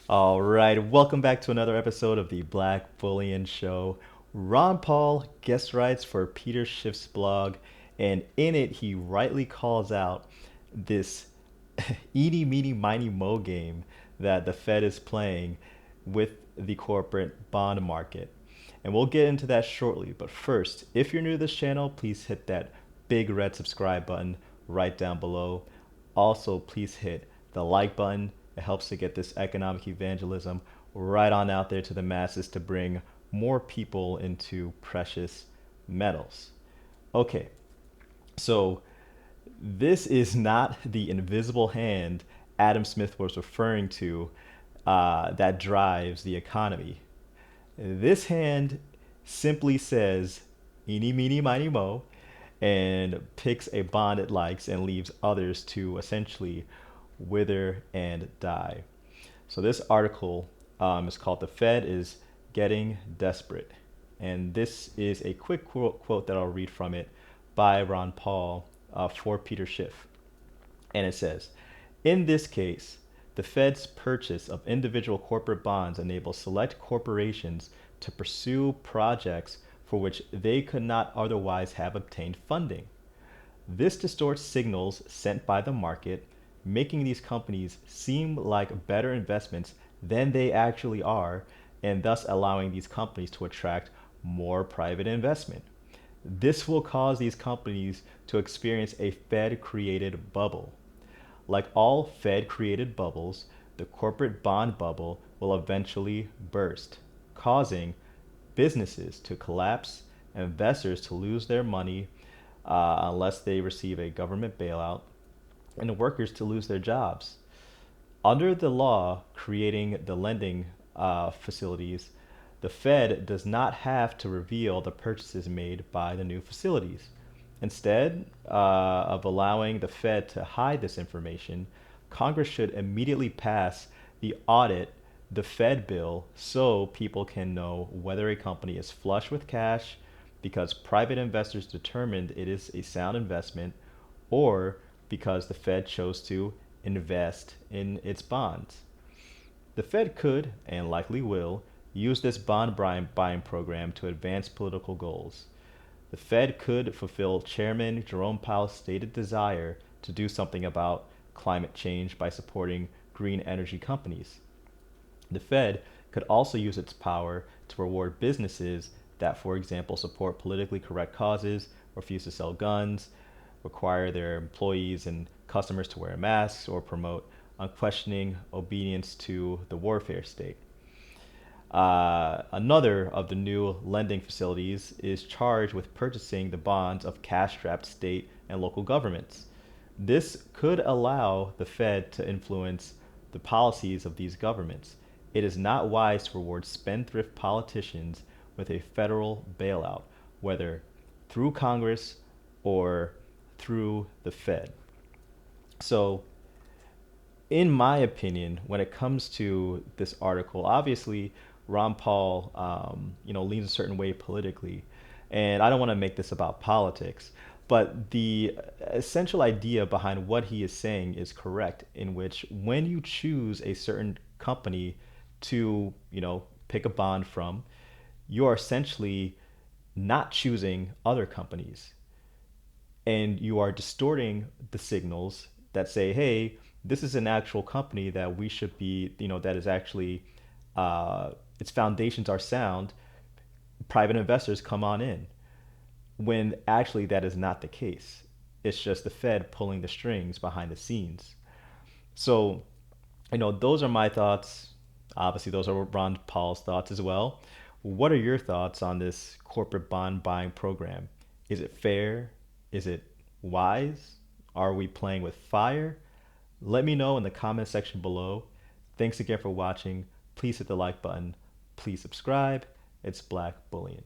All right, welcome back to another episode of the Black Bullion Show. Ron Paul guest writes for Peter Schiff's blog, and in it he rightly calls out this eenie, meanie, miny, mo game that the Fed is playing with the corporate bond market. And we'll get into that shortly. But first, if you're new to this channel, please hit that big red subscribe button right down below. Also, please hit the like button. It helps to get this economic evangelism right on out there to the masses to bring more people into precious metals. Okay, so this is not the invisible hand Adam Smith was referring to that drives the economy. This hand simply says eenie, meenie, miny, mo, and picks a bond it likes and leaves others to essentially wither and die. So this article is called "The Fed is Getting Desperate," and this is a quick quote that I'll read from it by Ron Paul for Peter Schiff. And it says, in this case, the Fed's purchase of individual corporate bonds enables select corporations to pursue projects for which they could not otherwise have obtained funding. This distorts signals sent by the market, making these companies seem like better investments than they actually are, and thus allowing these companies to attract more private investment. This will cause these companies to experience a Fed created bubble. Like all Fed created bubbles, the corporate bond bubble will eventually burst, causing businesses to collapse, investors to lose their money unless they receive a government bailout, and workers to lose their jobs. Under the law creating the lending facilities, the Fed does not have to reveal the purchases made by the new facilities. Instead of allowing the Fed to hide this information, Congress should immediately pass the audit the Fed bill so people can know whether a company is flush with cash because private investors determined it is a sound investment or because the Fed chose to invest in its bonds. The Fed could, and likely will, use this bond buying program to advance political goals. The Fed could fulfill Chairman Jerome Powell's stated desire to do something about climate change by supporting green energy companies. The Fed could also use its power to reward businesses that, for example, support politically correct causes, refuse to sell guns, require their employees and customers to wear masks, or promote unquestioning obedience to the warfare state. Another of the new lending facilities is charged with purchasing the bonds of cash-strapped state and local governments. This could allow the Fed to influence the policies of these governments. It is not wise to reward spendthrift politicians with a federal bailout, whether through Congress or through the Fed. So, in my opinion, when it comes to this article, obviously Ron Paul, leans a certain way politically, and I don't want to make this about politics, but the essential idea behind what he is saying is correct. In which, when you choose a certain company to, pick a bond from, you are essentially not choosing other companies and you are distorting the signals that say, hey, this is an actual company that we should be, that is actually, its foundations are sound. Private investors come on in. When actually that is not the case. It's just the Fed pulling the strings behind the scenes. So, those are my thoughts. Obviously, those are Ron Paul's thoughts as well. What are your thoughts on this corporate bond buying program? Is it fair? Is it wise? Are we playing with fire? Let me know in the comment section below. Thanks again for watching. Please hit the like button. Please subscribe. It's Black Bullion.